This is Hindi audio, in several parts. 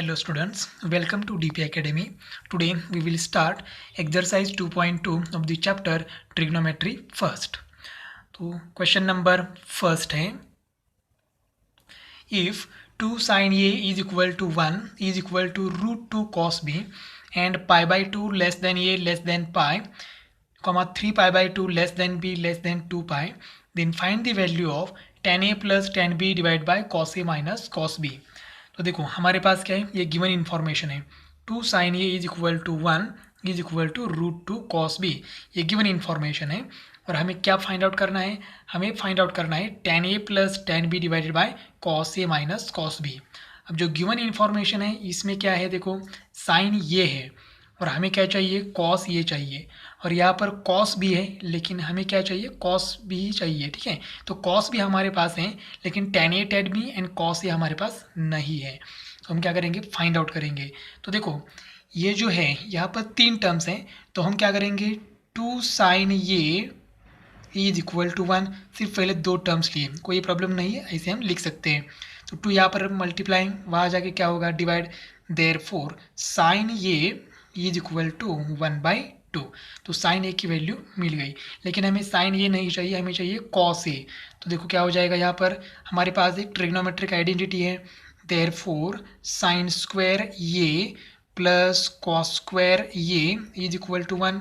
Hello students, welcome to DP Academy. Today we will start exercise 2.2 of the chapter trigonometry first. तो क्वेश्चन नंबर फर्स्ट है, if 2 sin A is equal to 1 is equal to root 2 cos B and pi by 2 less than A less than pi, comma 3 pi by 2 less than B less than 2 pi, then find the value of tan A plus tan B divided by cos A minus cos B. तो देखो हमारे पास क्या है, ये गिवन इन्फॉर्मेशन है, 2 sin A is equal to 1 is equal to root 2 cos B, ये गिवन इन्फॉर्मेशन है। और हमें क्या फाइंड आउट करना है, हमें फाइंड आउट करना है tan A plus tan B divided by cos A minus cos B। अब जो गिवन इन्फॉर्मेशन है इसमें क्या है, देखो साइन ये है और हमें क्या चाहिए, कॉस ये चाहिए, और यहाँ पर कॉस भी है लेकिन हमें क्या चाहिए, कॉस भी चाहिए। ठीक है, तो कॉस भी हमारे पास है लेकिन tan A tan B and cos ये हमारे पास नहीं है। तो हम क्या करेंगे, फाइंड आउट करेंगे। तो देखो ये जो है यहाँ पर तीन टर्म्स हैं, तो हम क्या करेंगे, 2 sin A is equal to 1, सिर्फ पहले दो टर्म्स लिए, कोई प्रॉब्लम नहीं है, ऐसे हम लिख सकते हैं। तो 2 यहाँ पर मल्टीप्लाई, वहाँ जाके क्या होगा, divide, therefore sine A is equal to 1/2। तो साइन A की वैल्यू मिल गई, लेकिन हमें साइन A नहीं चाहिए, हमें चाहिए कॉस A। तो देखो क्या हो जाएगा, यहाँ पर हमारे पास एक ट्रिग्नोमेट्रिक आइडेंटिटी है, therefore sine square A plus cos square A is equal to 1।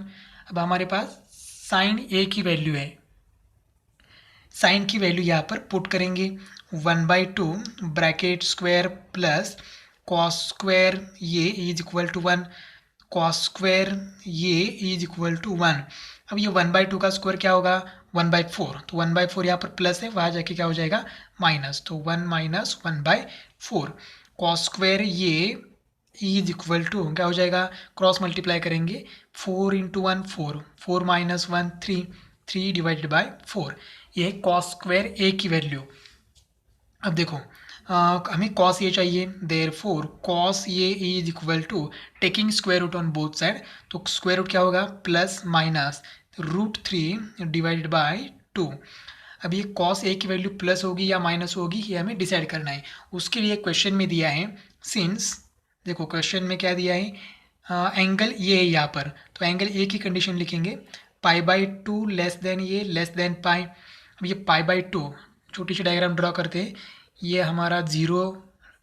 अब हमारे पास साइन A की वैल्यू है, साइन की वैल्यू यहाँ पर पुट करेंगे, 1/2 bracket square plus cos square A is equal to 1, cos square ये इज इक्वल टू 1। अब ये 1/2 का स्क्वायर क्या होगा, 1/4, तो 1/4 यहाँ पर प्लस है, वहाँ जाके क्या हो जाएगा, माइनस, तो 1 माइनस 1/4। कॉस स्क्वायर ये इज इक्वल टू क्या हो जाएगा, क्रॉस मल्टीप्लाई करेंगे, 4 × 1 4, 4 माइनस 1 3, 3 डिवाइडेड बाय 4, ये है कॉस स्क्वायर A की वैल्यू। अब देखो हमें कॉस ये चाहिए, देयरफॉर कॉस ये is equal to taking square root on both side, तो स्क्वायर रूट क्या होगा, प्लस माइनस √3 डिवाइडेड बाय 2। अब ये कॉस A की वैल्यू प्लस होगी या माइनस होगी, ये हमें डिसाइड करना है। उसके लिए क्वेश्चन में दिया है, सिंस, देखो क्वेश्चन में क्या दिया है, एंगल ये है यहाँ पर, तो एंगल A की कंडीशन लिखेंगे, π/2 लेस देन ये लेस देन पाई। अब ये π/2, छोटी सी डायग्राम ड्रॉ करते हैं, ये हमारा 0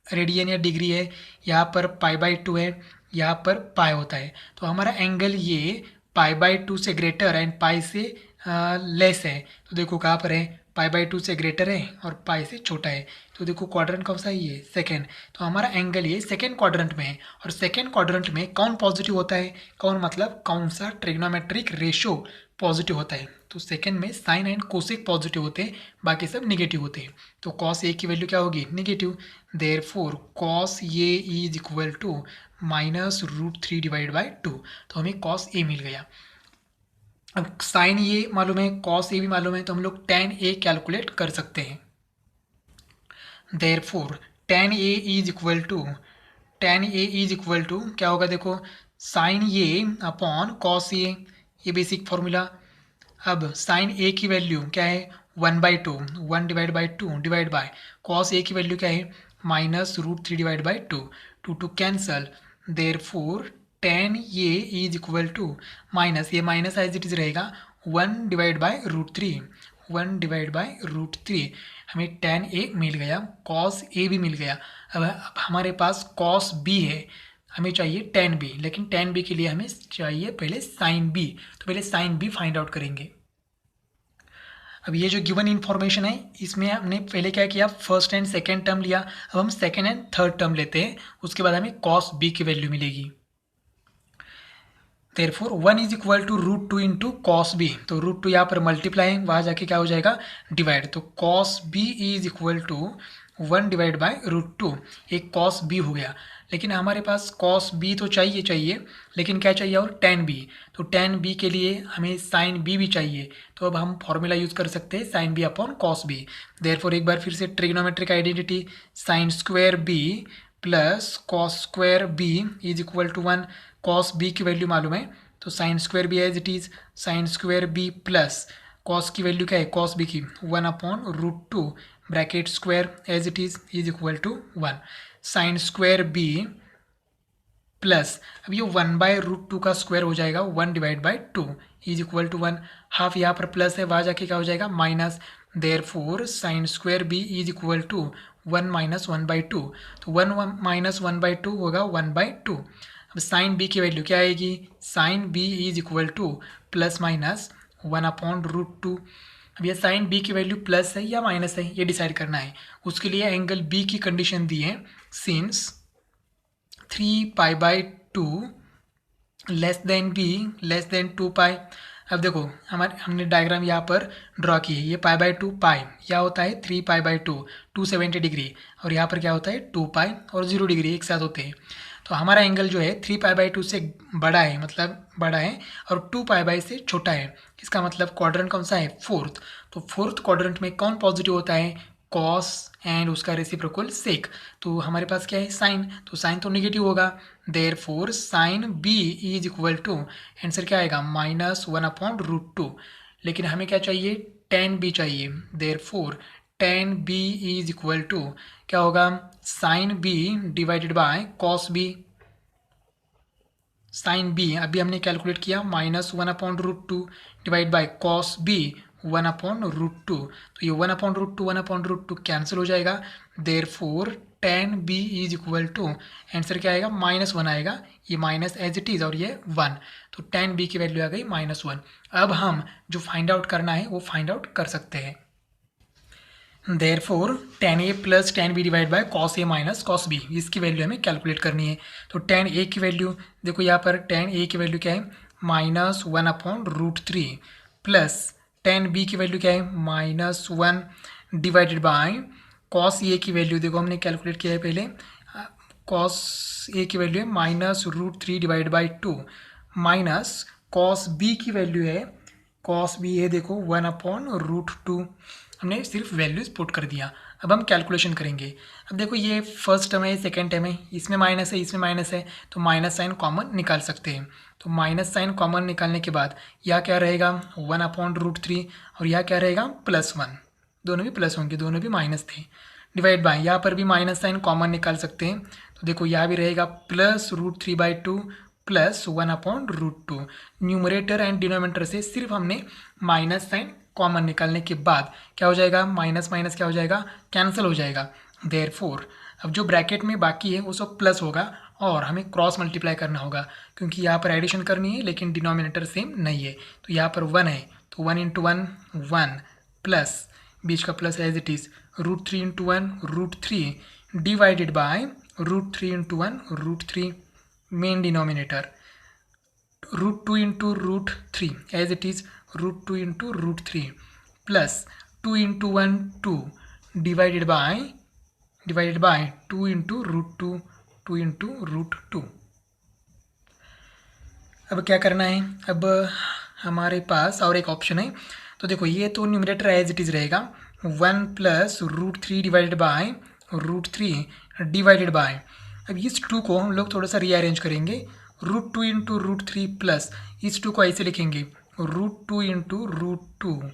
रेडियन या डिग्री है, यहाँ पर π/2 है, यहाँ पर पाई होता है, तो हमारा एंगल ये π/2 से ग्रेटर एंड पाई से लेस है। तो देखो कहाँ पर है, π/2 से ग्रेटर है और पाई से छोटा है, तो देखो क्वाड्रेंट कौन सा है, ये सेकेंड, तो हमारा एंगल ये सेकेंड क्वाड्रेंट में है। और सेकेंड क्वाड्रेंट में कौन पॉजिटिव होता है, कौन मतलब कौन सा ट्रिग्नोमेट्रिक रेशो पॉजिटिव होता है, तो सेकेंड में साइन एंड कोसेक पॉजिटिव होते हैं, बाकी सब निगेटिव होते हैं। तो कॉस A की वैल्यू क्या होगी, negative, therefore cos A is equal to minus √3 divide by 2, तो हमें कॉस A मिल गया। अब साइन ये मालूम है, कॉस A भी मालूम है, तो हम लोग tan A कैलकुलेट कर सकते हैं। Therefore tan A is equal to क्या होगा, देखो sine A upon cos A, ये बेसिक फॉर्मूला। अब साइन A की वैल्यू क्या है, 1/2, 1 divide by 2 divide by cos A की वैल्यू क्या है, minus √3 divide by 2, 2 cancel, therefore tan A is equal to minus, ये माइनस एज इट इज रहेगा, 1 डिवाइड बाय √3, 1 डिवाइड बाय √3, हमें tan A मिल गया, cos A भी मिल गया। अब हमारे पास cos B है, हमें चाहिए tan B, लेकिन tan B के लिए हमें चाहिए पहले sin B, तो पहले sin B फाइंड आउट करेंगे। अब ये जो गिवन इन्फॉर्मेशन है इसमें हमने पहले क्या किया, फर्स्ट एंड सेकेंड टर्म लिया, अब हम सेकेंड एंड थर्ड टर्म लेते हैं, उसके बाद हमें cos B की वैल्यू मिलेगी। Therefore 1 is equal to √2 into cos B, तो √2 यहाँ पर मल्टीप्लाई है, वहाँ जाके क्या हो जाएगा, डिवाइड, तो cos B is equal to 1 divide by √2, एक कॉस बी हो गया। लेकिन हमारे पास कॉस बी तो चाहिए, लेकिन क्या चाहिए और tan बी, तो tan बी के लिए हमें साइन बी भी चाहिए, तो अब हम फॉर्मूला यूज़ कर सकते हैं sine B upon cos B. Therefore एक बार फिर से trigonometric identity, sine square B plus cos square B is equal to 1, cos B की वैल्यू मालूम है, तो sine square B as it is, sine square B plus cos की वैल्यू क्या है, कॉस बी की 1/√2 bracket square as it is equal to 1, sine square B plus अब ये 1/√2 का स्क्वायर हो जाएगा 1/2 इज इक्वल टू 1। हाफ यहाँ पर प्लस है, वहाँ जाके क्या हो जाएगा minus. Therefore sine square B is equal to 1 - 1/2। तो 1 - 1/2 होगा 1/2। अब साइन बी की वैल्यू क्या आएगी, sine B is equal to plus minus 1/√2। अब ये साइन बी की वैल्यू प्लस है या माइनस है ये डिसाइड करना है। उसके लिए एंगल बी की कंडीशन दी है, since 3π/2 less than B less than 2π। अब देखो हमने डायग्राम यहाँ पर ड्रॉ की है। ये π/2 पाई यह होता है 3π/2 270 डिग्री, और यहाँ पर क्या होता है 2π और 0 डिग्री एक साथ होते हैं। तो हमारा एंगल जो है 3π/2 से बड़ा है, मतलब बड़ा है, और 2π से छोटा है। इसका मतलब क्वाड्रेंट कौन सा है, फोर्थ। तो फोर्थ क्वाड्रेंट में कौन पॉजिटिव होता है, कॉस एंड उसका रेसिप्रोकल सेक। तो हमारे पास क्या है साइन, तो साइन तो नेगेटिव होगा। Therefore sine B is equal to, answer क्या आएगा -1/√2। लेकिन हमें क्या चाहिए, tan बी चाहिए। Therefore tan B is equal to क्या होगा, sine B divided by cos B. Sine B अभी हमने कैलकुलेट किया -1/√2 डिवाइड बाय कॉस बी 1/√2। तो ये 1/√2 कैंसिल हो जाएगा। Therefore tan b is equal to, answer क्या आएगा -1 आएगा। ये माइनस एज इट इज़ और ये 1, तो tan b की वैल्यू आ गई -1। अब हम जो फाइंड आउट करना है वो फाइंड आउट कर सकते हैं। Therefore tan a plus tan b divide by cos a minus cos b, इसकी वैल्यू हमें कैलकुलेट करनी है। तो tan a की वैल्यू देखो, यहाँ पर tan a की वैल्यू क्या है -1/√3 प्लस tan b की वैल्यू क्या है -1 डिवाइडेड बाय cos a की वैल्यू देखो हमने कैलकुलेट किया है पहले। cos a की वैल्यू है -√3 divide by 2 minus cos b की वैल्यू है, cos b है देखो 1/√2। हमने सिर्फ वैल्यूज पुट कर दिया। अब हम कैलकुलेशन करेंगे। अब देखो ये फर्स्ट टर्म है, सेकेंड टर्म है, इसमें माइनस है, इसमें माइनस है, तो माइनस साइन कॉमन निकाल सकते हैं। तो माइनस साइन कॉमन निकालने के बाद यह क्या रहेगा 1/√3 और यह क्या रहेगा +1, दोनों भी प्लस होंगे, दोनों भी माइनस थे। डिवाइड बाय यहाँ पर भी माइनस साइन कॉमन निकाल सकते हैं। तो देखो यहाँ भी रहेगा +√3/2 प्लस 1/√2। न्यूमरेटर एंड डिनोमिनेटर से सिर्फ हमने माइनस साइन कॉमन निकालने के बाद क्या हो जाएगा, माइनस माइनस क्या हो जाएगा, कैंसिल हो जाएगा। देयरफॉर अब जो ब्रैकेट में बाकी है वो सब प्लस होगा और हमें क्रॉस मल्टीप्लाई करना होगा, क्योंकि यहाँ पर एडिशन करनी है लेकिन डिनोमिनेटर सेम नहीं है। तो यहाँ पर 1 है, तो 1 × 1 1 प्लस बीच का plus as it is √3 × 1 √3 divided by √3 × 1 √3 main denominator, √2 × √3 as it is √2 × √3 plus 2 × 1 2 divided by 2 × √2 2 × √2। अब क्या करना है, अब हमारे पास और एक ऑप्शन है। तो देखो ये तो न्यूमरेटर एज इट इज़ रहेगा 1 + √3 डिवाइडेड बाय √3 डिवाइडेड बाय, अब इस 2 को हम लोग थोड़ा सा रीअरेंज करेंगे। √2 × √3 प्लस इस 2 को ऐसे लिखेंगे √2 × √2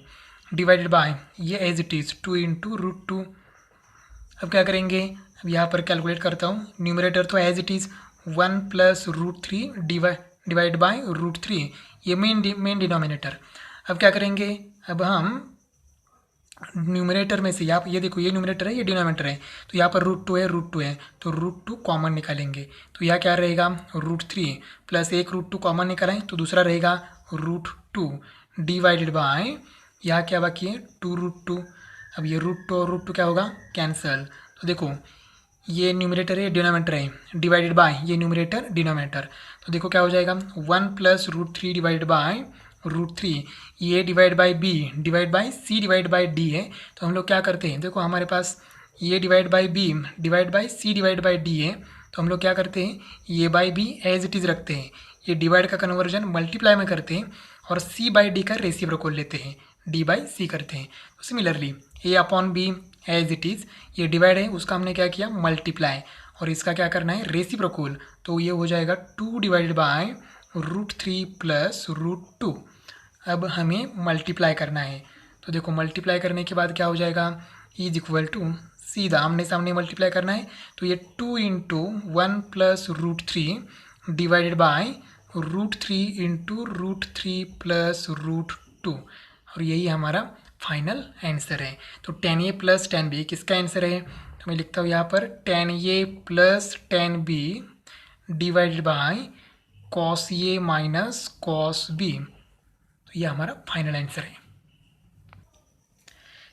डिवाइडेड बाय ये एज इट इज़ 2 × √2। अब क्या करेंगे, अब यहाँ पर कैलकुलेट करता हूँ। न्यूमरेटर तो as it is 1 + √3 divide by √3, ये मेन डिनोमिनेटर। अब क्या करेंगे, अब हम न्यूमरेटर में से यहाँ ये देखो ये न्यूमरेटर है, ये डिनोमिनेटर है, तो यहाँ पर √2 है, तो √2 कॉमन निकालेंगे। तो यह क्या रहेगा √3 प्लस एक √2 कॉमन निकालें तो दूसरा रहेगा √2 डिवाइडेड बाय यहाँ क्या बाकी है 2√2। अब ये √2 और √2 क्या होगा, कैंसल। तो देखो ये न्यूमरेटर है, डिनोमिनेटर है, डिवाइडेड बाय ये न्यूमरेटर डिनोमिनेटर, तो देखो क्या हो जाएगा 1 + √3 डिवाइडेड बाय √3, ये divide by B divide by C divide by D है। तो हम लोग क्या करते हैं, देखो हमारे पास ये divide by B divide by C divide by D है, तो हम लोग क्या करते हैं ये by B as it is रखते हैं, ये डिवाइड का कन्वर्जन मल्टीप्लाई में करते हैं और सी बाय डी का रेसिप्रोकल लेते हैं, डी बाय सी करते हैं। तो similarly A upon B as it is, ये डिवाइड है उसका हमने क्या किया मल्टीप्लाई, और इसका क्या करना है रेसिप्रोकल, तो ये हो जाएगा 2 डिवाइडेड बाय √3 प्लस √2। अब हमें मल्टीप्लाई करना है, तो देखो मल्टीप्लाई करने के बाद क्या हो जाएगा इज इक्वल टू, सीधा आमने सामने मल्टीप्लाई करना है, तो ये 2 × 1 + √3 डिवाइडेड बाय √3 इंटू √3 प्लस √2, और यही हमारा फाइनल आंसर है। तो 10a प्लस 10b किसका आंसर है? तो मैं लिखता हूँ यहाँ पर 10a plus 10b divided by cos A minus cos B, तो ये हमारा फाइनल आंसर है।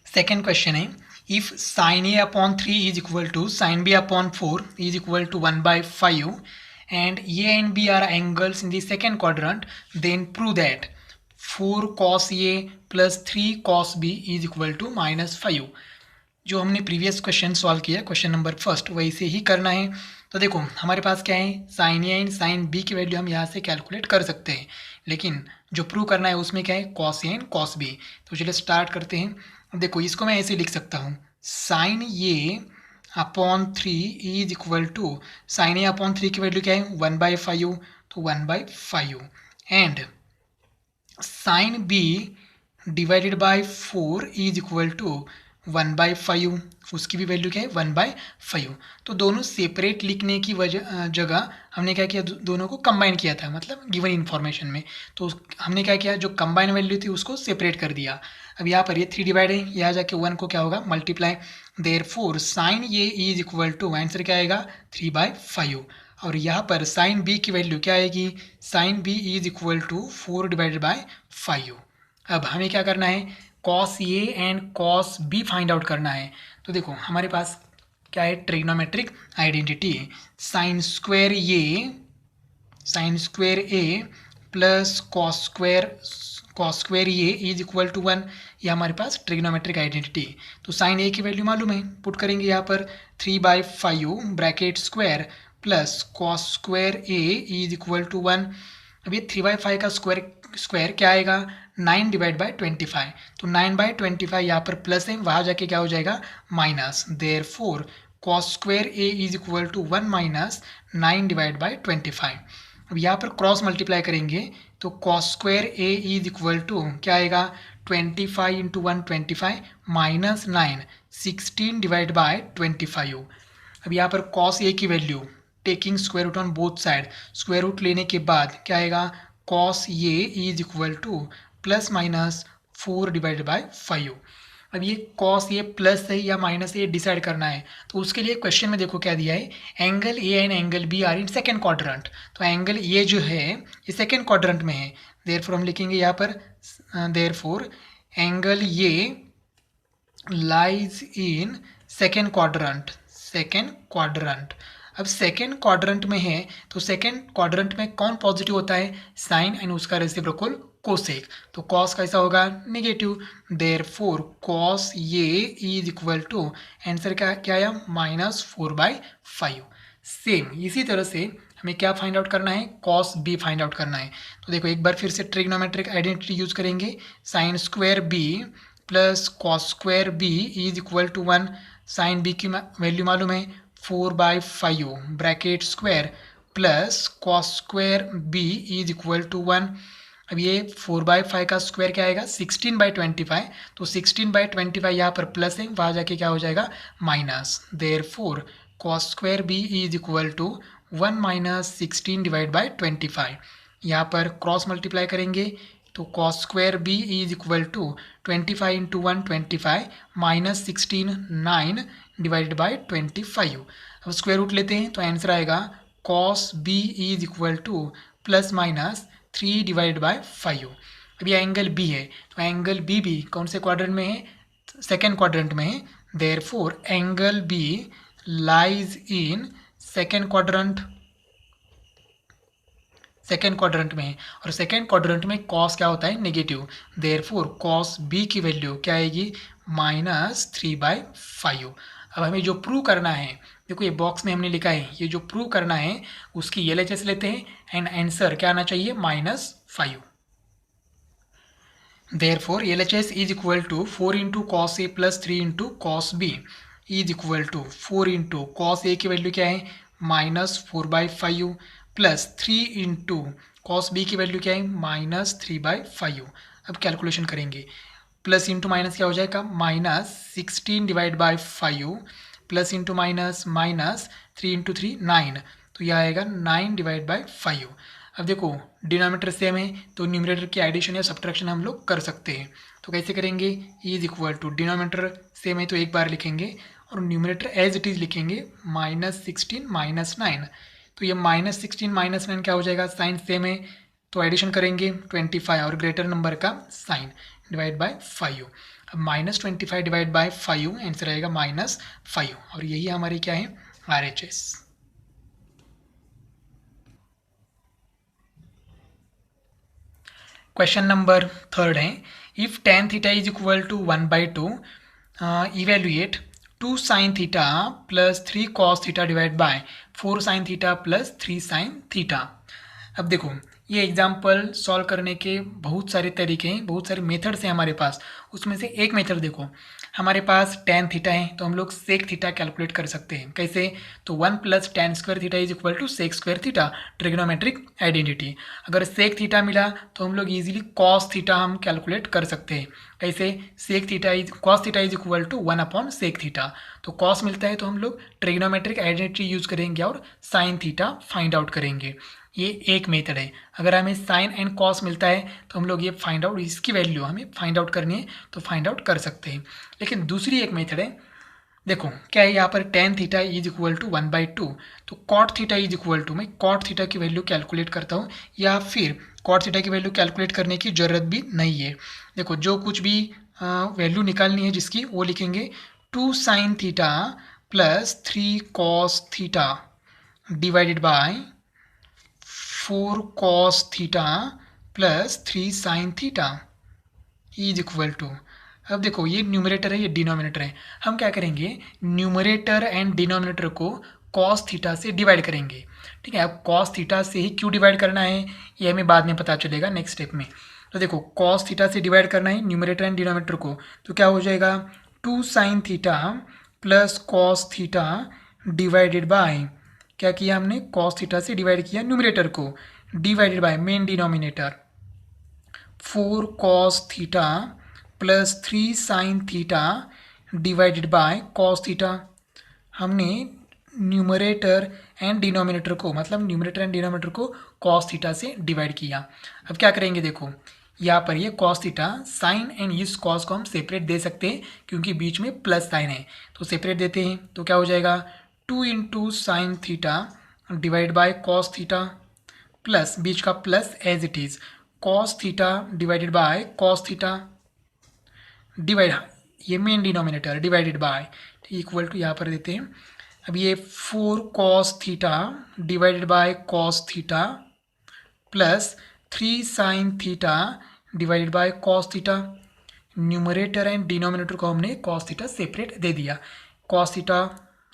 सेकेंड क्वेश्चन है, if sine A upon 3 is equal to sine B upon 4 is equal to 1/5 and A and B are angles in the second quadrant, then prove that 4 cos A plus 3 cos B is equal to -5। जो हमने प्रीवियस क्वेश्चन सॉल्व किया, क्वेश्चन नंबर फर्स्ट, वैसे ही करना है। तो देखो हमारे पास क्या है, sine A and sine B की वैल्यू हम यहाँ से कैलकुलेट कर सकते हैं, लेकिन जो प्रूव करना है उसमें क्या है, cos A and cos B. तो चलिए स्टार्ट करते हैं। देखो इसको मैं ऐसे लिख सकता हूँ, sine A upon 3 is equal to, sine A upon 3 की वैल्यू क्या है, 1/5, तो 1/5 and sine B divided by 4 is equal to 1/5, उसकी भी वैल्यू क्या है, 1/5। तो दोनों सेपरेट लिखने की जगह हमने क्या किया, दोनों को कंबाइन किया था, मतलब गिवन इन्फॉर्मेशन में। तो हमने क्या किया, जो कंबाइन वैल्यू थी उसको सेपरेट कर दिया। अब यहाँ पर ये 3 डिवाइड है, यहाँ जाके 1 को क्या होगा, multiply. Therefore sine A is equal to, answer क्या आएगा, 3/5। और यहाँ पर साइन बी की वैल्यू क्या आएगी, sine B is equal to 4 divided by 5। अब हमें क्या करना है, cos A and cos B find out करना है। तो देखो हमारे पास क्या है, trigonometric identity, sine square A plus cos square A is equal to 1, ये हमारे पास ट्रिग्नोमेट्रिक आइडेंटिटी। तो साइन ए की वैल्यू मालूम है, पुट करेंगे यहाँ पर 3/5 bracket square plus cos square A is equal to 1। अब ये 3/5 का स्क्वायर क्या आएगा, 9 डिवाइड बाय 25, तो 9/25 यहाँ पर प्लस है, वहाँ जाके क्या हो जाएगा, minus. Therefore cos square A is equal to 1 minus 9 divide by 25। अब यहाँ पर क्रॉस मल्टीप्लाई करेंगे, तो cos square A is equal to क्या आएगा, 25 इंटू 1 25 माइनस 9 16 डिवाइड बाय 25। अब यहाँ पर कॉस ए की value taking square root on both side, square root लेने के बाद क्या आएगा, cos A is equal to plus minus 4 divide by 5। अब ये कॉस ए प्लस है या माइनस ए डिसाइड करना है, तो उसके लिए क्वेश्चन में देखो क्या दिया है, angle A and angle B are in second quadrant. तो एंगल ए जो है ये सेकेंड क्वाड्रेंट में है, देयरफॉर हम लिखेंगे यहाँ पर, therefore angle A lies in second quadrant. अब सेकेंड क्वाड्रेंट में है, तो सेकेंड क्वाड्रेंट में कौन पॉजिटिव होता है, साइन एंड उसका रेसिप्रोकल कोसेक, तो कॉस कैसा होगा, negative. Therefore cos A is equal to, answer क्या आया, -4/5। सेम इसी तरह से हमें क्या फाइंड आउट करना है, कॉस बी फाइंड आउट करना है। तो देखो एक बार फिर से ट्रिग्नोमेट्रिक आइडेंटिटी यूज करेंगे, sine square B plus cos square B is equal to 1, sine B की वैल्यू मालूम है 4/5 bracket square plus cos square B is equal to 1। अब ये 4/5 का स्क्वायर क्या आएगा, 16/25, तो 16/25 यहाँ पर प्लस है, वहाँ जाके क्या हो जाएगा, minus. Therefore cos square B is equal to 1 minus 16 divide by 25। यहाँ पर क्रॉस मल्टीप्लाई करेंगे, तो cos square B is equal to 25 into 1 25 minus 16 9 divided by 25। अब स्क्वायर रूट लेते हैं, तो आंसर आएगा cos B is equal to plus minus 3 divide by 5। अब ये एंगल बी है, तो एंगल बी भी कौन से क्वाड्रेंट में है, सेकेंड क्वाड्रेंट में है। Therefore angle B lies in second quadrant में है, और सेकेंड क्वाड्रेंट में कॉस क्या होता है, नेगेटिव। देयरफॉर कॉस बी की वैल्यू क्या आएगी, -3/5। अब हमें जो प्रूव करना है, देखो ये बॉक्स में हमने लिखा है, ये जो प्रूव करना है उसकी LHS लेते हैं एंड आंसर क्या आना चाहिए, -5। Therefore LHS is equal to 4 into cos A plus 3 into cos B is equal to 4 into cos A की वैल्यू क्या है, -4/5 प्लस 3 इंटू कॉस बी की वैल्यू क्या है, -3/5। अब कैलकुलेशन करेंगे, प्लस इंटू माइनस क्या हो जाएगा, -16 divide by 5 plus into minus -3 into 3 9, तो यह आएगा 9 डिवाइड बाई 5। अब देखो डिनोमिनेटर सेम है तो न्यूमरेटर की एडिशन या सब्ट्रैक्शन हम लोग कर सकते हैं। तो कैसे करेंगे, E is equal to denominator same है तो एक बार लिखेंगे और न्यूमरेटर एज इट इज़ लिखेंगे -16 -9। तो ये -16 -9 क्या हो जाएगा, साइन सेम है तो एडिशन करेंगे 25 और ग्रेटर नंबर का साइन डिवाइड बाय 5। अब -25 डिवाइड बाय 5 आंसर आएगा -5 और यही हमारी क्या है RHS। क्वेश्चन नंबर 3 है, if tan theta is equal to 1/2 evaluate 2 sin theta plus 3 cos theta divide by 4 sin theta plus 3 sin theta. अब देखो ये एग्जाम्पल सॉल्व करने के बहुत सारे तरीके हैं, बहुत सारे मेथड्स हैं हमारे पास। उसमें से एक मेथड देखो, हमारे पास tan थीटा है तो हम लोग सेक थीटा कैलकुलेट कर सकते हैं। कैसे, तो 1 + tan square theta is equal to sec square theta, trigonometric identity. अगर सेक थीटा मिला तो हम लोग इजीली cos थीटा हम कैलकुलेट कर सकते हैं। कैसे, sec theta is cos theta is equal to 1/sec theta. तो cos मिलता है तो हम लोग ट्रिग्नोमेट्रिक आइडेंटिटी यूज करेंगे और sin थीटा फाइंड आउट करेंगे। ये एक मेथड है। अगर हमें साइन एंड कॉस मिलता है तो हम लोग ये फाइंड आउट, इसकी वैल्यू हमें फाइंड आउट करनी है तो फाइंड आउट कर सकते हैं। लेकिन दूसरी एक मेथड है, देखो क्या है यहाँ पर tan theta is equal to 1/2 तो cot theta is equal to, मैं cot थीटा की वैल्यू कैलकुलेट करता हूँ या फिर cot थीटा की वैल्यू कैलकुलेट करने की ज़रूरत भी नहीं है। देखो जो कुछ भी वैल्यू निकालनी है जिसकी वो लिखेंगे 2 sin theta plus 3 cos theta divided by 4 cos theta plus 3 sin theta is equal to. अब देखो ये न्यूमरेटर है ये डिनोमिनेटर है, हम क्या करेंगे न्यूमरेटर एंड डिनोमिनेटर को cos थीटा से डिवाइड करेंगे। ठीक है, अब cos थीटा से ही क्यों डिवाइड करना है ये हमें बाद में पता चलेगा नेक्स्ट स्टेप में। तो देखो cos थीटा से डिवाइड करना है न्यूमरेटर एंड डिनोमिनेटर को, तो क्या हो जाएगा 2 sin theta plus cos theta divided bye, क्या किया हमने cos थीटा से डिवाइड किया न्यूमरेटर को, divided by main denominator 4 cos theta plus 3 sin theta divided by cos theta. हमने न्यूमरेटर एंड डिनोमिनेटर को, मतलब न्यूमरेटर एंड डिनोमिनेटर को cos थीटा से डिवाइड किया। अब क्या करेंगे, देखो यहाँ पर ये cos थीटा, साइन एंड इस cos को हम सेपरेट दे सकते हैं क्योंकि बीच में प्लस साइन है तो सेपरेट देते हैं। तो क्या हो जाएगा 2 × sin theta divide by cos theta plus बीच का plus as it is cos theta divided by cos theta divide, ये main denominator divided by equal to यहाँ पर देते हैं। अब ये 4 cos theta divided by cos theta plus 3 sin theta divided by cos theta. Numerator and denominator को हमने cos थीटा सेपरेट दे दिया, cos थीटा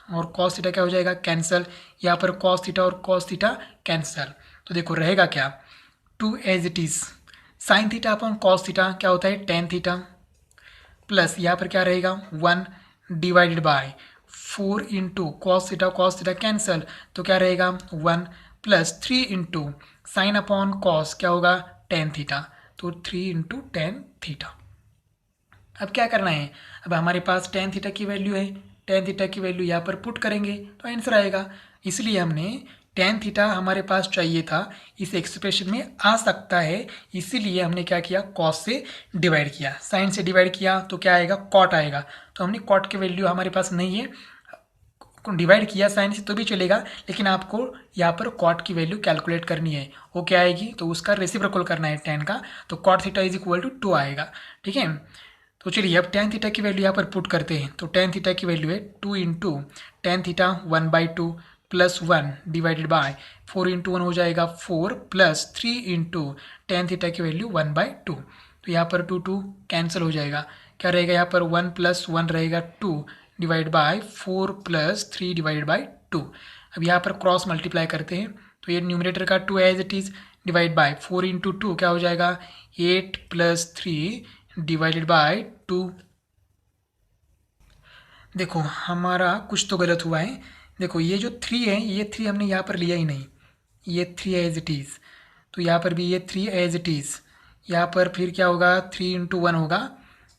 और cos थीटा क्या हो जाएगा कैंसल, यहाँ पर cos थीटा और cos थीटा कैंसल। तो देखो रहेगा क्या 2 as it is sine theta upon cos theta क्या होता है tan थीटा प्लस यहाँ पर क्या रहेगा 1 divided by 4 × cos theta cancel तो क्या रहेगा 1 प्लस 3 × साइन अपॉन cos क्या होगा tan थीटा तो 3 × tan थीटा। अब क्या करना है, अब हमारे पास tan थीटा की वैल्यू है, tan थीटा की वैल्यू यहाँ पर पुट करेंगे तो आंसर आएगा। इसलिए हमने tan थीटा हमारे पास चाहिए था, इस एक्सप्रेशन में आ सकता है, इसीलिए हमने क्या किया cos से डिवाइड किया, साइन से डिवाइड किया तो क्या आएगा cot आएगा। तो हमने cot की वैल्यू हमारे पास नहीं है, डिवाइड किया साइन से तो भी चलेगा लेकिन आपको यहाँ पर cot की वैल्यू कैलकुलेट करनी है, वो क्या आएगी तो उसका रेसिप्रोकल करना है tan का, तो cot theta is equal to 2 आएगा। ठीक है, तो चलिए अब tan थीटा की वैल्यू यहाँ पर पुट करते हैं। तो tan थीटा की वैल्यू है 2 × tan theta 1/2 plus 1 divided by 4 × 1 हो जाएगा 4 प्लस 3 × tan थीटा की वैल्यू 1/2। तो यहाँ पर 2 कैंसिल हो जाएगा, क्या रहेगा यहाँ पर 1 + 1 रहेगा 2 डिवाइड बाय 4 + 3 डिवाइड बाय 2। अब यहाँ पर क्रॉस मल्टीप्लाई करते हैं तो ये न्यूमरेटर का 2 as it is divide by 4 × 2 क्या हो जाएगा 8 + 3 डिवाइडेड बाय 2। देखो हमारा कुछ तो गलत हुआ है, देखो ये जो 3 है ये 3 हमने यहाँ पर लिया ही नहीं, ये 3 एज इट इज़, तो यहाँ पर भी ये 3 एज इट इज़, यहाँ पर फिर क्या होगा 3 × 1 होगा।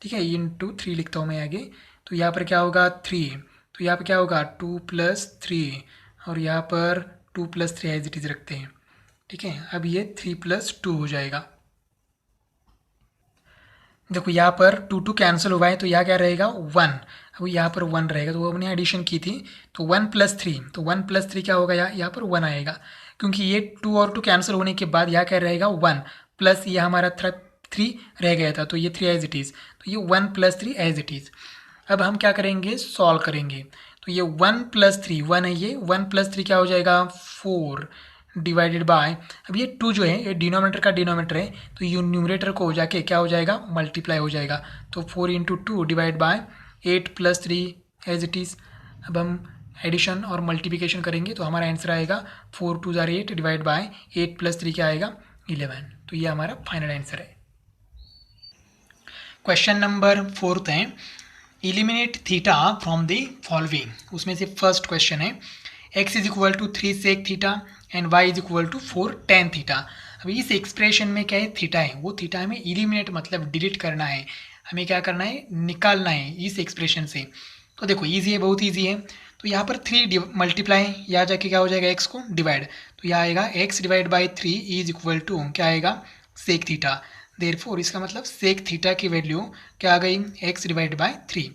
ठीक है, × 3 लिखता हूँ मैं आगे, तो यहाँ पर क्या होगा 3, तो यहाँ पर क्या होगा 2 + 3 और यहाँ पर 2 + 3 एज इट इज़ रखते हैं, ठीक है। अब ये 3 + 2 हो जाएगा। देखो यहाँ पर 2 2 कैंसिल हुआ है तो यहाँ क्या रहेगा 1। अब यहाँ पर 1 रहेगा, तो वो हमने एडिशन की थी, तो 1 + 3, तो 1 + 3 क्या होगा, यहाँ पर 1 आएगा, क्योंकि ये 2 और 2 कैंसिल होने के बाद यहाँ क्या रहेगा 1 प्लस ये हमारा 3 रह गया था, तो ये 3 एज इट इज़, तो ये 1 + 3 एज इट इज़। अब हम क्या करेंगे, सॉल्व करेंगे, तो ये 1 + 3 1 है, ये 1 + 3 क्या हो जाएगा 4 डिवाइडेड बाय, अब ये 2 जो है ये डिनोमिनेटर का डिनोमिनेटर है, तो ये न्यूमरेटर को हो जाके क्या हो जाएगा, मल्टीप्लाई हो जाएगा, तो 4 × 2 डिवाइड बाय 8 + 3 एज इट इज़। अब हम एडिशन और मल्टीप्लिकेशन करेंगे तो हमारा आंसर आएगा 4 2 = 8 डिवाइड बाय 8 + 3 क्या आएगा 11। तो ये हमारा फाइनल आंसर है। क्वेश्चन नंबर 4 है, eliminate theta from the following. उसमें से फर्स्ट क्वेश्चन है x = 3 sec theta and y = 4 tan theta. अब इस एक्सप्रेशन में क्या है, थीटा है, वो थीटा हमें एलिमिनेट मतलब डिलीट करना है, हमें क्या करना है, निकालना है इस एक्सप्रेशन से। तो देखो ईजी है, बहुत ईजी है। तो यहाँ पर 3 मल्टीप्लाई, यहाँ जाके क्या हो जाएगा x को डिवाइड, तो यहाँ आएगा x / 3 = क्या आएगा सेक थीटा। देयरफॉर इसका मतलब सेक थीटा की वैल्यू क्या आ गई, x / 3।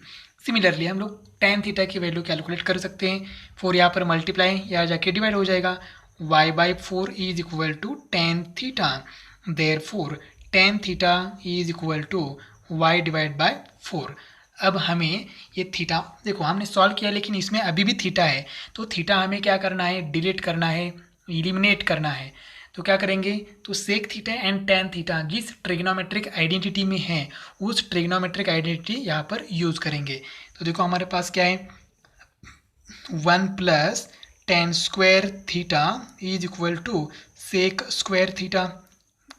सिमिलरली हम लोग tan थीटा की वैल्यू कैलकुलेट कर सकते हैं, 4 यहाँ पर मल्टीप्लाई, यहाँ जाके डिवाइड हो जाएगा, y/4 = tan theta. Therefore tan theta = y / 4। अब हमें ये थीटा, देखो हमने सॉल्व किया लेकिन इसमें अभी भी थीटा है, तो थीटा हमें क्या करना है, डिलीट करना है, एलिमिनेट करना है। तो क्या करेंगे, तो sec theta and tan theta जिस ट्रिग्नोमेट्रिक आइडेंटिटी में है उस ट्रिग्नोमेट्रिक आइडेंटिटी यहाँ पर यूज़ करेंगे। तो देखो हमारे पास क्या है, 1 + tan² theta = sec square theta,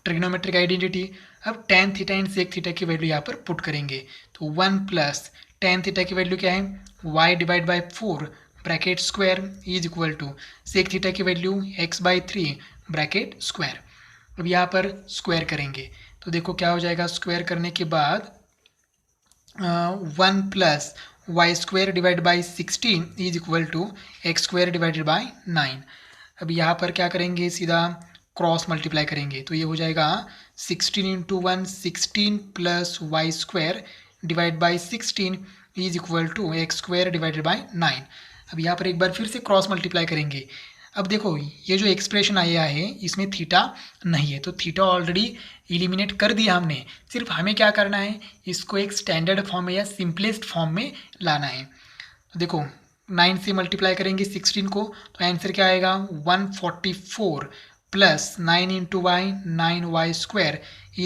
trigonometric identity. अब tan theta and sec theta की वैल्यू यहाँ पर पुट करेंगे, तो 1 + tan थीटा की वैल्यू क्या है, y / 4 bracket square = sec theta की वैल्यू x/3 ब्रैकेट स्क्वायर। अब यहाँ पर स्क्वायर करेंगे, तो देखो क्या हो जाएगा, स्क्वायर करने के बाद 1 + y² / 16 = x² / 9। अब यहाँ पर क्या करेंगे, सीधा क्रॉस मल्टीप्लाई करेंगे, तो ये हो जाएगा 16 × 1 16 + y² डिवाइड बाई 16 = x² / 9। अब यहाँ पर एक बार फिर से क्रॉस मल्टीप्लाई करेंगे। अब देखो ये जो एक्सप्रेशन आया है इसमें थीटा नहीं है, तो थीटा ऑलरेडी एलिमिनेट कर दिया हमने, सिर्फ हमें क्या करना है, इसको एक स्टैंडर्ड फॉर्म में या सिंपलेस्ट फॉर्म में लाना है। तो देखो 9 से मल्टीप्लाई करेंगे 16 को, तो आंसर क्या आएगा 144 + 9 × y 9y² =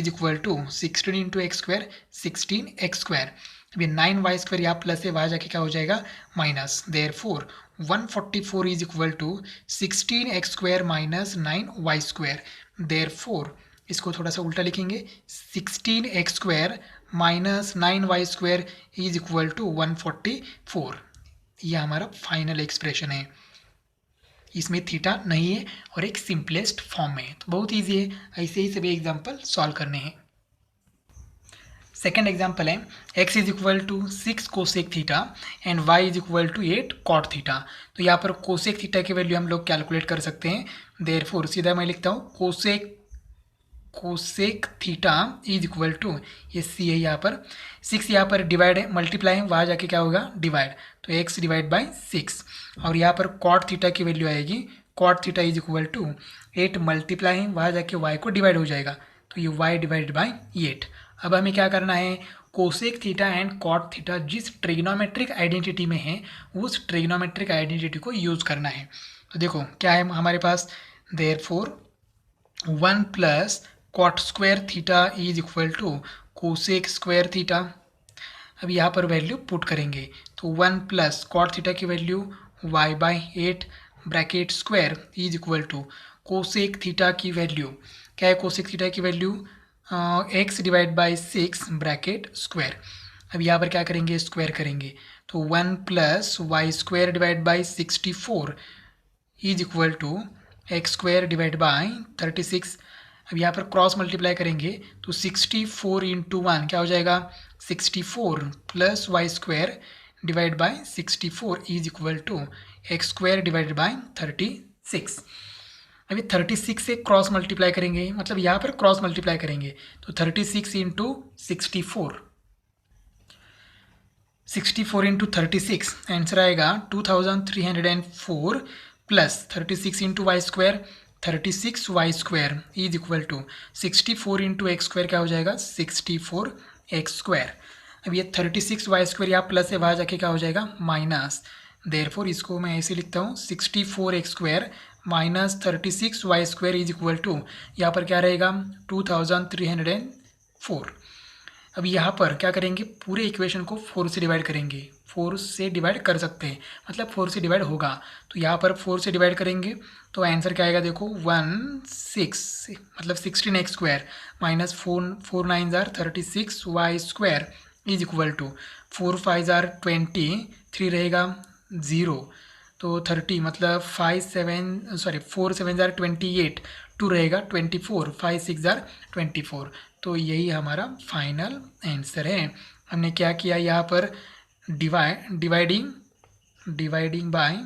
16 × x² 16x²। अभी 9y² यहाँ प्लस है, वहाँ जाके क्या हो जाएगा minus. Therefore 144 = 16x² - 9y²। Therefore इसको थोड़ा सा उल्टा लिखेंगे, 16x² - 9y² = 144। यह हमारा फाइनल एक्सप्रेशन है, इसमें थीटा नहीं है और एक सिंपलेस्ट फॉर्म में है। तो बहुत ईजी है, ऐसे ही सभी एग्जाम्पल सॉल्व करने हैं। सेकेंड एग्जाम्पल है x = 6 cosec theta and y = 8 cot theta. तो यहाँ पर कोसेक थीटा की वैल्यू हम लोग कैलकुलेट कर सकते हैं। देयरफॉर सीधा मैं लिखता हूँ कोसेक थीटा = ये c है, यहाँ पर 6 यहाँ पर डिवाइड है, मल्टीप्लाई है, वहाँ जाके क्या होगा डिवाइड, तो x / 6। और यहाँ पर कॉट थीटा की वैल्यू आएगी, कॉट थीटा = 8 मल्टीप्लाई है, वहाँ जाके y को डिवाइड हो जाएगा, तो ये y / 8। अब हमें क्या करना है, cosec theta and cot theta जिस ट्रिग्नोमेट्रिक आइडेंटिटी में है उस ट्रिग्नोमेट्रिक आइडेंटिटी को यूज़ करना है। तो देखो क्या है हमारे पास, therefore 1 + cot² theta = cosec square theta. अब यहाँ पर वैल्यू पुट करेंगे, तो 1 + cot थीटा की value y/8 bracket square = cosec theta की वैल्यू क्या है, कोसेक थीटा की वैल्यू x / 6 ब्रैकेट स्क्वायर। अब यहाँ पर क्या करेंगे, स्क्वायर करेंगे, तो 1 + y² / 64 = x² / 36। अब यहाँ पर क्रॉस मल्टीप्लाई करेंगे, तो 64 × 1 क्या हो जाएगा, 64 + y² डिवाइड बाई 64 = x² / 36। 6। अभी 36 से क्रॉस मल्टीप्लाई करेंगे, मतलब यहाँ पर क्रॉस मल्टीप्लाई करेंगे तो 36 इंटू 64, 64 इंटू 36 आंसर आएगा 2304 plus 36 into y square, 36y² is equal to 64 into x square क्या हो जाएगा 64x²। अब ये 36y² यहाँ प्लस है, वहाँ जाके क्या हो जाएगा माइनस, देयरफॉर इसको मैं ऐसे लिखता हूँ 64x² minus 36y² is equal to यहाँ पर क्या रहेगा 2304। अब यहाँ पर क्या करेंगे, पूरे इक्वेशन को 4 से डिवाइड करेंगे, 4 से डिवाइड कर सकते हैं, मतलब 4 से डिवाइड होगा, तो यहाँ पर 4 से डिवाइड करेंगे तो आंसर क्या आएगा देखो 16 मतलब 16x² माइनस 4 9 जार 36y² इज इक्वल टू 4 5 जार 20, 3 रहेगा 0 तो 30 मतलब 4 7 जार 28, 2 रहेगा 24, 5 6 जार 24। तो यही हमारा फाइनल आंसर है। हमने क्या किया यहाँ पर डिवाइडिंग बाय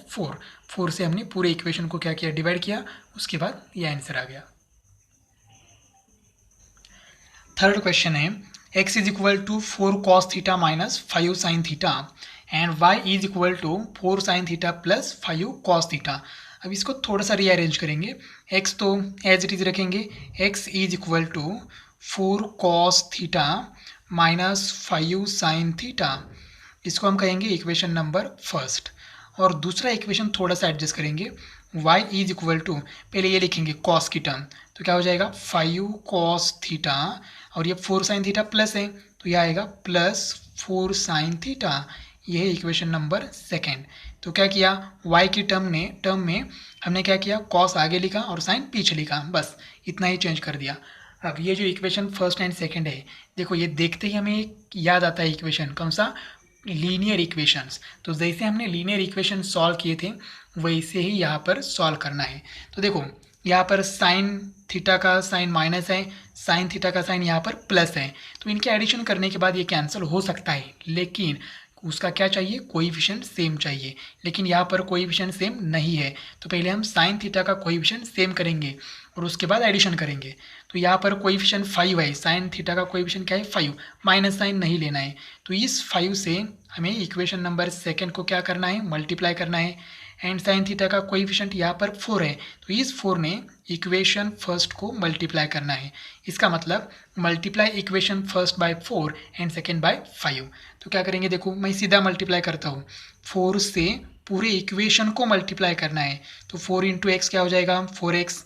4 से हमने पूरे इक्वेशन को क्या किया डिवाइड किया, उसके बाद ये आंसर आ गया। थर्ड क्वेश्चन है x is equal to 4 cos theta minus 5 sin theta and y is equal to 4 sin theta plus 5 cos theta. अब इसको थोड़ा सा रीअरेंज करेंगे, x तो एज इट इज रखेंगे, x is equal to 4 cos theta minus 5 sin theta, इसको हम कहेंगे इक्वेशन नंबर फर्स्ट। और दूसरा इक्वेशन थोड़ा सा एडजस्ट करेंगे, y इज इक्वल टू पहले ये लिखेंगे cos की टर्म, तो क्या हो जाएगा 5 cos थीटा और ये 4 sin थीटा प्लस है तो यह आएगा प्लस 4 sin थीटा, ये है इक्वेशन नंबर सेकेंड। तो क्या किया y की टर्म में हमने क्या किया cos आगे लिखा और sin पीछे लिखा, बस इतना ही चेंज कर दिया। अब ये जो इक्वेशन फर्स्ट एंड सेकंड है, देखो ये देखते ही हमें याद आता है इक्वेशन कौन सा, लीनियर इक्वेशंस। तो जैसे हमने लीनियर इक्वेशन सॉल्व किए थे वैसे ही यहाँ पर सॉल्व करना है। तो देखो यहाँ पर साइन थीटा का साइन माइनस है, साइन थीटा का साइन यहाँ पर प्लस है, तो इनके एडिशन करने के बाद ये कैंसिल हो सकता है, लेकिन उसका क्या चाहिए कोएफिशिएंट सेम चाहिए, लेकिन यहाँ पर कोएफिशिएंट सेम नहीं है। तो पहले हम साइन थीटा का कोएफिशिएंट सेम करेंगे और उसके बाद एडिशन करेंगे। तो यहाँ पर कोएफिशिएंट 5 है, साइन थीटा का कोएफिशिएंट क्या है 5, माइनस साइन नहीं लेना है। तो इस 5 से हमें इक्वेशन नंबर सेकेंड को क्या करना है मल्टीप्लाई करना है, एंड साइन थीटा का कोएफिशिएंट यहाँ पर 4 है, तो इस 4 ने इक्वेशन फर्स्ट को मल्टीप्लाई करना है। इसका मतलब multiply equation first by 4 and second by 5। तो क्या करेंगे देखो मैं सीधा मल्टीप्लाई करता हूँ, 4 से पूरे इक्वेशन को मल्टीप्लाई करना है, तो 4 इंटू एक्स क्या हो जाएगा 4x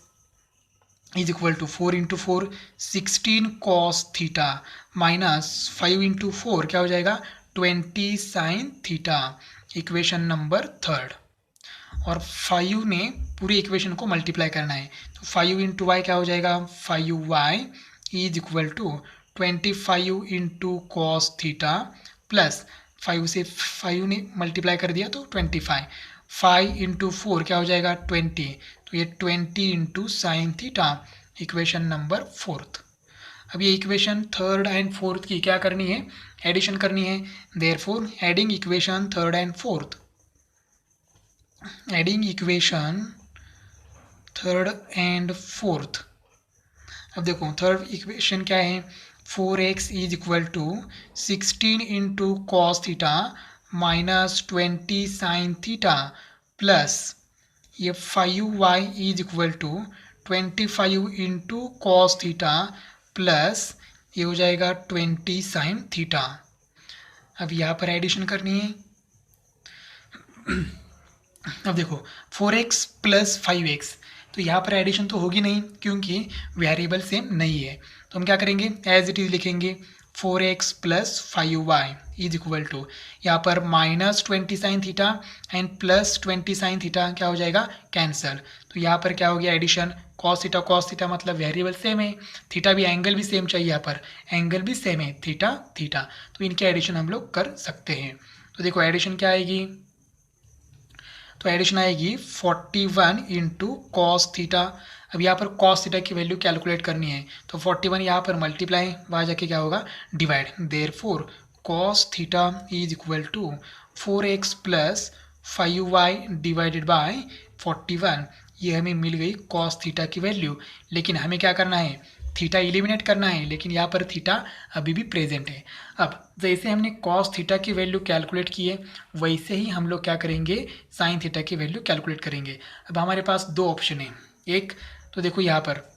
is equal to 4 into 4 16 cos theta minus 5 into 4 क्या हो जाएगा 20 sin theta, equation number third. और 5 ने पूरी इक्वेशन को मल्टीप्लाई करना है, तो 5 इंटू वाई क्या हो जाएगा 5y is equal to 25 into cos theta plus 5 से 5 ने मल्टीप्लाई कर दिया तो 25, 5 इंटू 4 क्या हो जाएगा 20, तो ये 20 into sine theta, equation number fourth. अब ये इक्वेशन थर्ड एंड फोर्थ की क्या करनी है एडिशन करनी है, therefore adding equation third and fourth, adding equation third and fourth. अब देखो थर्ड इक्वेशन क्या है 4x is equal to 16 into cos theta minus 20 sine theta plus ये 5y is equal to 25 into cos theta plus ये हो जाएगा 20 साइन थीटा। अब यहाँ पर एडिशन करनी है। अब देखो 4x प्लस 5x, तो यहाँ पर एडिशन तो होगी नहीं क्योंकि वेरिएबल सेम नहीं है, तो हम क्या करेंगे एज इट इज लिखेंगे 4x plus 5y is equal to यहाँ पर minus 20 sine theta and plus 20 sine theta क्या हो जाएगा कैंसल, तो यहाँ पर क्या हो गया एडिशन कॉस थीटा मतलब वेरिएबल सेम है, थीटा भी एंगल भी सेम चाहिए, यहाँ पर एंगल भी सेम है थीटा, तो इनके एडिशन हम लोग कर सकते हैं। तो देखो एडिशन क्या आएगी, तो एडिशन आएगी 41 इंटू कॉस थीटा। अब यहाँ पर कॉस थीटा की वैल्यू कैलकुलेट करनी है, तो 41 यहाँ पर मल्टीप्लाई वहाँ जाके क्या होगा divide, therefore cos theta is equal to 4x plus 5y divided by 41, ये हमें मिल गई कॉस थीटा की वैल्यू। लेकिन हमें क्या करना है, थीटा एलिमिनेट करना है, लेकिन यहाँ पर थीटा अभी भी प्रेजेंट है। अब जैसे हमने कॉस थीटा की वैल्यू कैलकुलेट की है, वैसे ही हम लोग क्या करेंगे, साइन थीटा की वैल्यू कैलकुलेट करेंगे। अब हमारे पास दो ऑप्शन है, एक तो देखो यहाँ पर,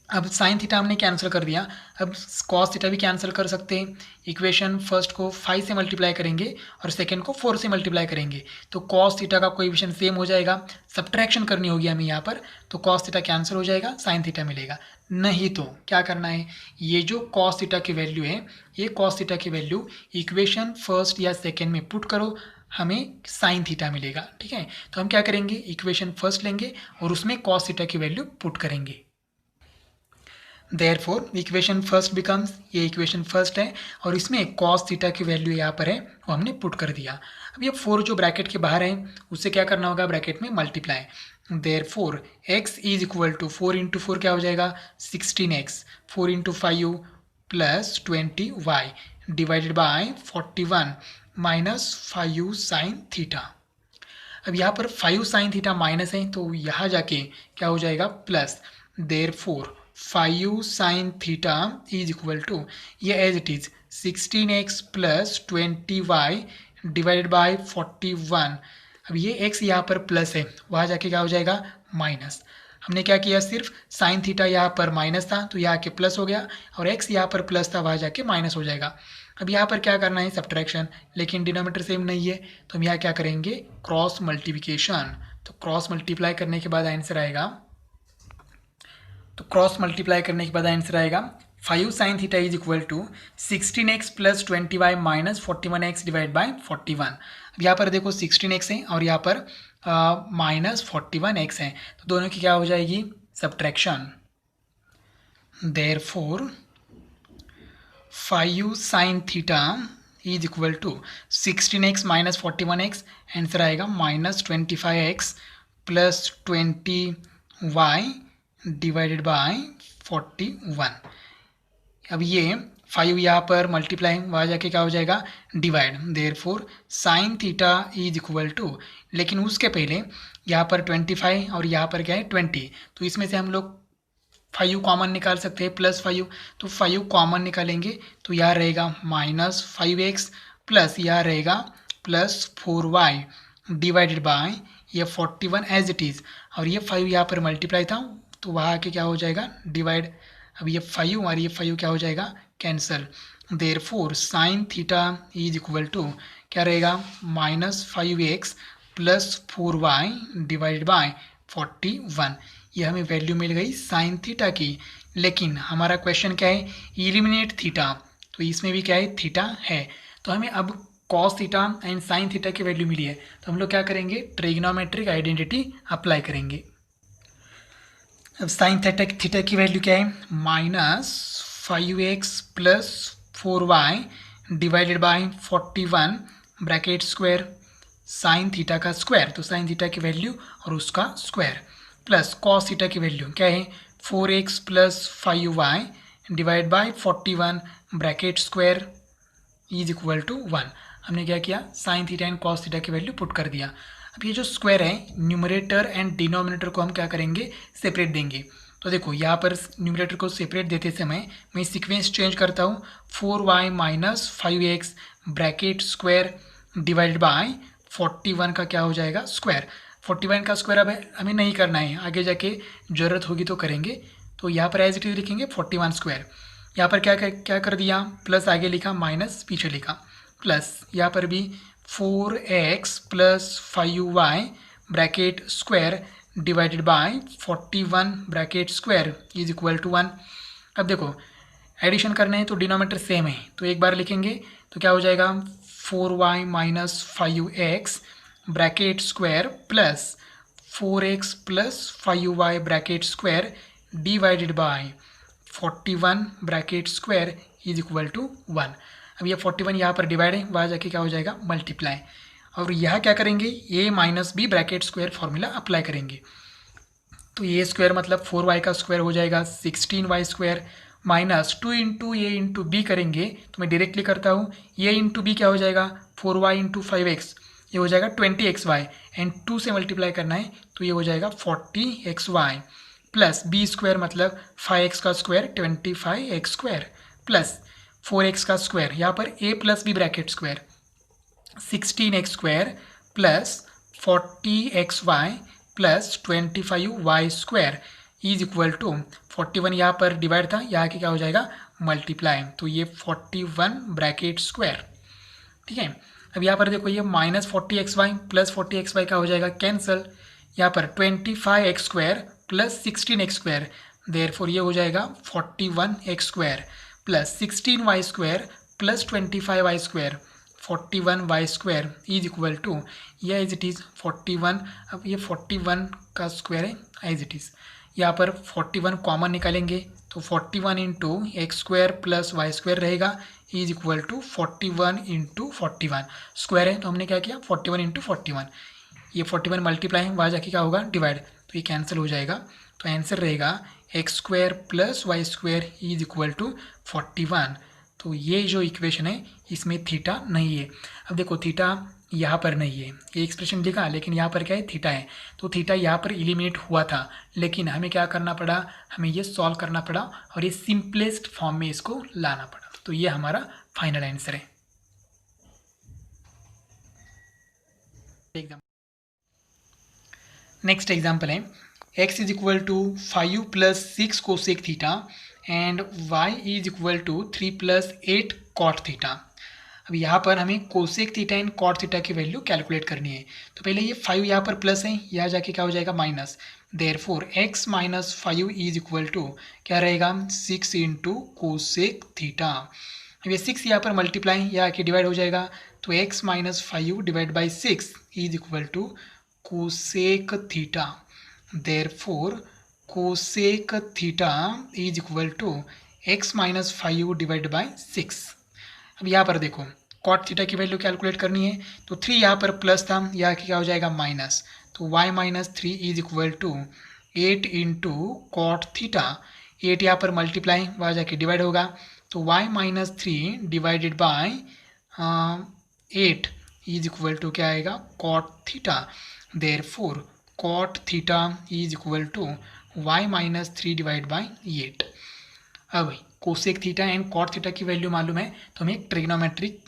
अब साइन थीटा हमने कैंसिल कर दिया, अब कॉस थीटा भी कैंसिल कर सकते हैं। इक्वेशन फर्स्ट को 5 से मल्टीप्लाई करेंगे और सेकंड को 4 से मल्टीप्लाई करेंगे, तो कॉस थीटा का कोएफिशिएंट सेम हो जाएगा। सब्ट्रैक्शन करनी होगी हमें यहाँ पर, तो कॉस थीटा कैंसिल हो जाएगा, साइन थीटा मिलेगा। नहीं तो क्या करना है, ये जो कॉस थीटा की वैल्यू है, ये कॉस थीटा की वैल्यू इक्वेशन फर्स्ट या सेकेंड में पुट करो, हमें साइन थीटा मिलेगा। ठीक है, तो हम क्या करेंगे, इक्वेशन फर्स्ट लेंगे और उसमें कॉस थीटा की वैल्यू पुट करेंगे। Therefore इक्वेशन फर्स्ट बिकम्स, ये इक्वेशन फर्स्ट है और इसमें कॉस थीटा की वैल्यू यहाँ पर है, वो हमने पुट कर दिया। अब ये 4 जो ब्रैकेट के बाहर है, उससे क्या करना होगा, ब्रैकेट में multiply. Therefore x is equal to 4 into 4 क्या हो जाएगा, 16x, 4 into 5 plus 20y divided by 41 minus 5 sine theta. अब यहाँ पर 5 साइन थीटा माइनस है, तो यहाँ जाके क्या हो जाएगा, plus. Therefore 5 sine theta is equal to, ये as it is 16x plus 20y divided by 41। अब ये x यहाँ पर प्लस है, वहाँ जाके क्या हो जाएगा, माइनस। हमने क्या किया, सिर्फ साइन थीटा यहाँ पर माइनस था तो यहाँ के प्लस हो गया, और x यहाँ पर प्लस था, वहाँ जाके माइनस हो जाएगा। अब यहाँ पर क्या करना है, सब्ट्रैक्शन, लेकिन डिनोमिनेटर सेम नहीं है, तो हम यहाँ क्या करेंगे, क्रॉस मल्टीप्लिकेशन। तो क्रॉस मल्टीप्लाई करने के बाद आंसर आएगा, तो क्रॉस मल्टीप्लाई करने के बाद आंसर आएगा 5 sine theta is equal to 16x plus 20y minus 41x divide by 41। अब यहाँ पर देखो 16x है और यहाँ पर माइनस 41x है, तो दोनों की क्या हो जाएगी, subtraction. Therefore 5 sine theta is equal to 16x minus 41x, answer आएगा minus 25x plus 20y divided by 41। अब ये 5 यहाँ पर मल्टीप्लाई, वहाँ जाके क्या हो जाएगा, divide. Therefore sine theta is equal to, लेकिन उसके पहले यहाँ पर 25 और यहाँ पर क्या है 20, तो इसमें से हम लोग 5 कॉमन निकाल सकते हैं, प्लस 5, तो 5 कॉमन निकालेंगे तो यहाँ रहेगा माइनस 5x प्लस यहाँ रहेगा प्लस 4y डिवाइडेड बाय ये 41 एज इट इज़, और ये 5 यहाँ पर मल्टीप्लाई था तो वहाँ आके क्या हो जाएगा, डिवाइड। अब ये 5 और ये 5 क्या हो जाएगा, cancel. Therefore sine theta is equal to क्या रहेगा, minus 5x plus 4y divided by 41। ये हमें वैल्यू मिल गई साइन थीटा की। लेकिन हमारा क्वेश्चन क्या है, इलिमिनेट थीटा, तो इसमें भी क्या है, थीटा है। तो हमें अब cos theta and sign theta की वैल्यू मिली है, तो हम लोग क्या करेंगे, ट्रिग्नोमेट्रिक आइडेंटिटी अप्लाई करेंगे। अब साइन थीटा की वैल्यू क्या है, minus 5x plus 4y divided by 41 bracket square sine theta का स्क्वायर, तो साइन थीटा की वैल्यू और उसका स्क्वायर, प्लस कॉस थीटा की वैल्यू क्या है, 4x plus 5y divide by 41 bracket square is equal to 1। हमने क्या किया, sine theta and cos theta की वैल्यू पुट कर दिया। अब ये जो स्क्वायर है, न्यूमरेटर एंड डिनोमिनेटर को हम क्या करेंगे, सेपरेट देंगे। तो देखो यहाँ पर न्यूमरेटर को सेपरेट देते समय मैं सीक्वेंस चेंज करता हूँ, 4y minus 5x bracket square divided by 41 का क्या हो जाएगा, स्क्वायर। 41 का स्क्वायर अब हमें नहीं करना है, आगे जाके ज़रूरत होगी तो करेंगे। तो यहाँ पर एज इट इज लिखेंगे 41 स्क्वायर। यहाँ पर क्या कर दिया, प्लस आगे लिखा, माइनस पीछे लिखा, प्लस यहाँ पर भी 4x plus 5y bracket square divided by 41 bracket square is equal to 1। अब देखो एडिशन करना है तो डिनोमिनेटर सेम है, तो एक बार लिखेंगे तो क्या हो जाएगा, 4y minus 5x bracket square plus 4x plus 5y bracket square divided by 41 bracket square is equal to 1। अब ये 41 यहाँ पर डिवाइड है, वहाँ जाके क्या हो जाएगा, मल्टीप्लाई। और यहाँ क्या करेंगे, a minus b bracket square formula apply करेंगे। तो ए स्क्वायर मतलब 4y का स्क्वायर हो जाएगा 16y स्क्वायर माइनस 2 इंटू ए इंटू बी करेंगे, तो मैं डायरेक्टली करता हूँ, ए इंटू बी क्या हो जाएगा, 4y इंटू 5x ये हो जाएगा 20xy एंड 2 से मल्टीप्लाई करना है तो ये हो जाएगा 40xy प्लस बी स्क्वायर मतलब 5x का square 25x square plus 4x का स्क्वायर, यहाँ पर a plus b bracket square 16x square plus 40xy plus 25y square is equal to 41 यहाँ पर डिवाइड था, यहाँ के क्या हो जाएगा मल्टीप्लाई, तो ये 41 ब्रैकेट स्क्वायर। ठीक है, अब यहाँ पर देखो ये माइनस 40xy प्लस 40xy का हो जाएगा कैंसल, यहाँ पर 25x square plus 16x square, therefore ये हो जाएगा 41x square plus 16y square plus 25y square 41y square is equal to ये एज इट इज़ 41। अब ये 41 का स्क्वायर है एज इट इज़, यहाँ पर 41 कॉमन निकालेंगे तो 41 into x square plus y square रहेगा is equal to 41 into 41 square है, तो हमने क्या किया 41 इंटू 41, ये 41 मल्टीप्लाई है, वहाँ जाके क्या होगा डिवाइड, तो ये कैंसिल हो जाएगा, तो आंसर रहेगा x square plus y square is equal to 41। तो ये जो इक्वेशन है इसमें थीटा नहीं है। अब देखो थीटा यहाँ पर नहीं है, ये एक्सप्रेशन लिखा लेकिन यहाँ पर क्या है थीटा है, तो थीटा यहाँ पर एलिमिनेट हुआ था, लेकिन हमें क्या करना पड़ा, हमें ये सॉल्व करना पड़ा और ये सिंपलेस्ट फॉर्म में इसको लाना पड़ा, तो ये हमारा फाइनल आंसर है। नेक्स्ट एग्जाम्पल है x इज इक्वल टू 5 प्लस 6 cosec theta and y is equal to 3 प्लस 8 कॉट थीटा। अब यहाँ पर हमें cosec theta and cot theta की वैल्यू कैलकुलेट करनी है, तो पहले ये 5 यहाँ पर प्लस है, यहाँ जाके क्या हो जाएगा minus, therefore x minus 5 is equal to क्या रहेगा 6 इंटू कोसेक थीटा। अब ये 6 यहाँ पर मल्टीप्लाई यहाँ आके डिवाइड हो जाएगा, तो x minus 5 divide by 6 is equal to cosec theta, therefore cosec theta is equal to x minus 5 divide by 6। अब यहाँ पर देखो कॉट थीटा की वैल्यू कैलकुलेट करनी है, तो 3 यहाँ पर प्लस था, यहाँ क्या हो जाएगा माइनस, तो y minus 3 is equal to 8 into cot theta, 8 यहाँ पर मल्टीप्लाई वहाँ जाके डिवाइड होगा, तो y minus 3 divided by 8 is equal to क्या आएगा cot theta, therefore cot theta is equal to y minus 3 divide by 8। अब cosec theta and cot theta की वैल्यू मालूम है, तो हम एक ट्रिग्नोमेट्रिक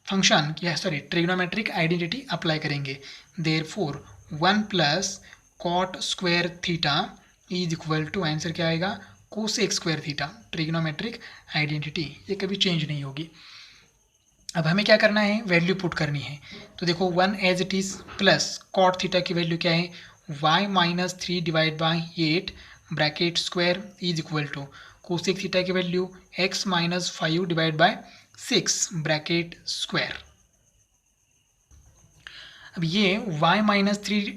फंक्शन या ट्रिग्नोमेट्रिक आइडेंटिटी अप्लाई करेंगे, therefore 1 plus cot square theta is equal to answer क्या आएगा cosec square theta. Trigonometric identity ये कभी चेंज नहीं होगी। अब हमें क्या करना है वैल्यू पुट करनी है, तो देखो 1 as it is plus cot theta की वैल्यू क्या है y minus 3 divide by 8 bracket square is equal to cosec theta की value x minus 5 divide by 6 bracket square. अब ये y minus 3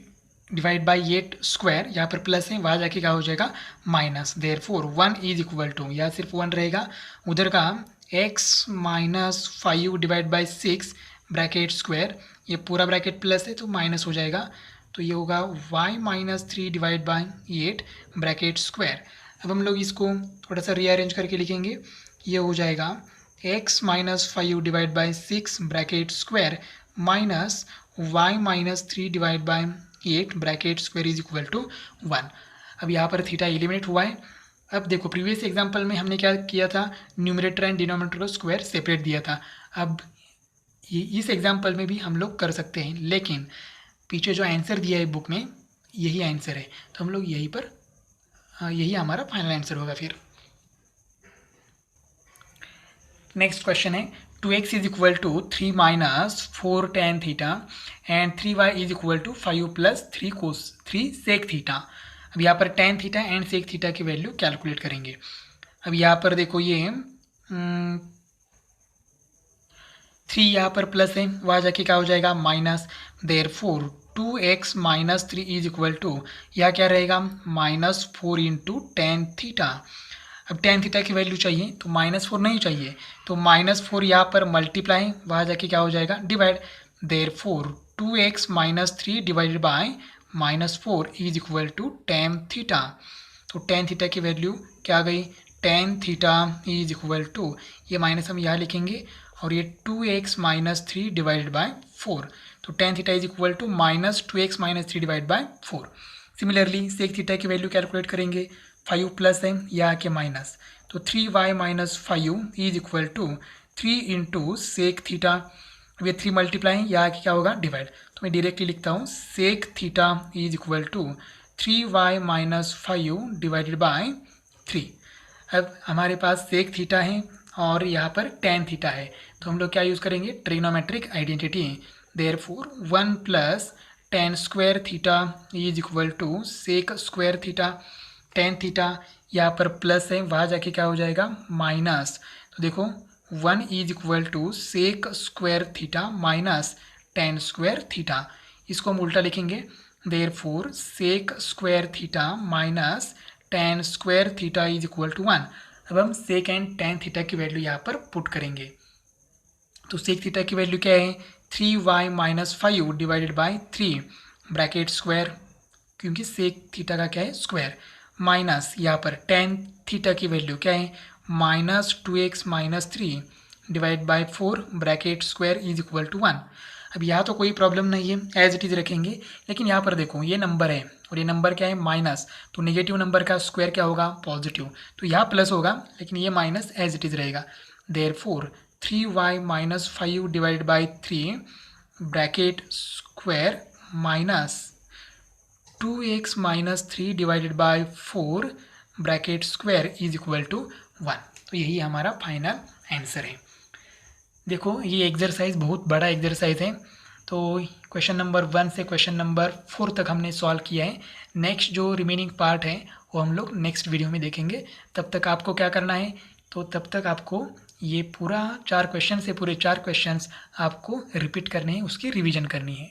divide by 8 square यहाँ पर प्लस है, वहाँ जाके क्या हो जाएगा minus, therefore 1 is equal to यहाँ सिर्फ 1 रहेगा, उधर का x minus 5 divide by 6 bracket square, ये पूरा ब्रैकेट प्लस है तो माइनस हो जाएगा, तो ये होगा y minus 3 divide by 8 bracket square. अब हम लोग इसको थोड़ा सा रीअरेंज करके लिखेंगे, ये हो जाएगा x minus 5 divide by 6 bracket square minus y minus 3 divide by 8 bracket square is equal to 1। अब यहाँ पर थीटा एलिमिनेट हुआ है। अब देखो प्रीवियस एग्जांपल में हमने क्या किया था, न्यूमरेटर एंड डिनोमिनेटर को स्क्वायर सेपरेट दिया था, अब इस एग्जांपल में भी हम लोग कर सकते हैं, लेकिन पीछे जो आंसर दिया है बुक में यही आंसर है, तो हम लोग यहीं पर यही हमारा फाइनल आंसर होगा। फिर नेक्स्ट क्वेश्चन है 2x is equal to 3 minus 4 tan theta and 3y is equal to 5 plus 3 sec theta. अब यहाँ पर tan theta and sec theta की वैल्यू कैलकुलेट करेंगे। अब यहाँ पर देखो ये 3 यहाँ पर प्लस है, वहाँ जाके क्या हो जाएगा minus, therefore 2x minus 3 is equal to यहाँ क्या रहेगा माइनस 4 इंटू tan थीटा। अब tan थीटा की वैल्यू चाहिए तो -4 नहीं चाहिए, तो -4 यहाँ पर मल्टीप्लाई वहाँ जाके क्या हो जाएगा divide, therefore 2x minus 3 divided by -4 is equal to tan theta. तो tan थीटा की वैल्यू क्या आ गई tan theta is equal to ये माइनस हम यहाँ लिखेंगे और ये 2x माइनस 3 डिवाइडेड बाय 4, तो tan theta is equal to -2x - 3 divide by 4। Similarly sec theta की वैल्यू कैलकुलेट करेंगे, 5 प्लस है या आके माइनस, तो 3y - 5 is equal to 3 into sec theta. अब ये 3 मल्टीप्लाई या आके क्या होगा डिवाइड, तो मैं डायरेक्टली लिखता हूँ sec theta is equal to 3y - 5 divided by 3। अब हमारे पास सेक थीटा है और यहाँ पर tan थीटा है, तो हम लोग क्या यूज़ करेंगे, trigonometric identity. Therefore 1 plus tan square theta is equal to sec square theta. tan theta यहाँ पर प्लस है, वहाँ जाके क्या हो जाएगा माइनस, तो देखो 1 is equal to sec square theta minus tan square theta. इसको हम उल्टा लिखेंगे, therefore sec square theta minus tan square theta is equal to 1। अब हम सेक एंड tan थीटा की वैल्यू यहाँ पर पुट करेंगे, तो सेक थीटा की वैल्यू क्या है 3y - 5 divided by 3 bracket square, क्योंकि सेक थीटा का क्या है स्क्वायर, माइनस यहाँ पर tan थीटा की वैल्यू क्या है -2x - 3 divide by 4 bracket square is equal to 1। अब यहाँ तो कोई प्रॉब्लम नहीं है, एज इट इज़ रखेंगे, लेकिन यहाँ पर देखो ये नंबर है और ये नंबर क्या है माइनस, तो नेगेटिव नंबर का स्क्वायर क्या होगा पॉजिटिव, तो यहाँ प्लस होगा लेकिन ये माइनस एज इट इज़ रहेगा। Therefore 3y - 5 divided by 3 bracket square minus 2x - 3 divided by 4 bracket square is equal to 1। तो यही हमारा फाइनल आंसर है। देखो ये एक्सरसाइज बहुत बड़ा एक्सरसाइज है, तो क्वेश्चन नंबर 1 से क्वेश्चन नंबर 4 तक हमने सॉल्व किया है। नेक्स्ट जो रिमेनिंग पार्ट है वो हम लोग नेक्स्ट वीडियो में देखेंगे। तब तक आपको क्या करना है, तो तब तक आपको ये पूरा 4 क्वेश्चन से पूरे 4 क्वेश्चंस आपको रिपीट करने हैं, उसकी रिवीजन करनी है।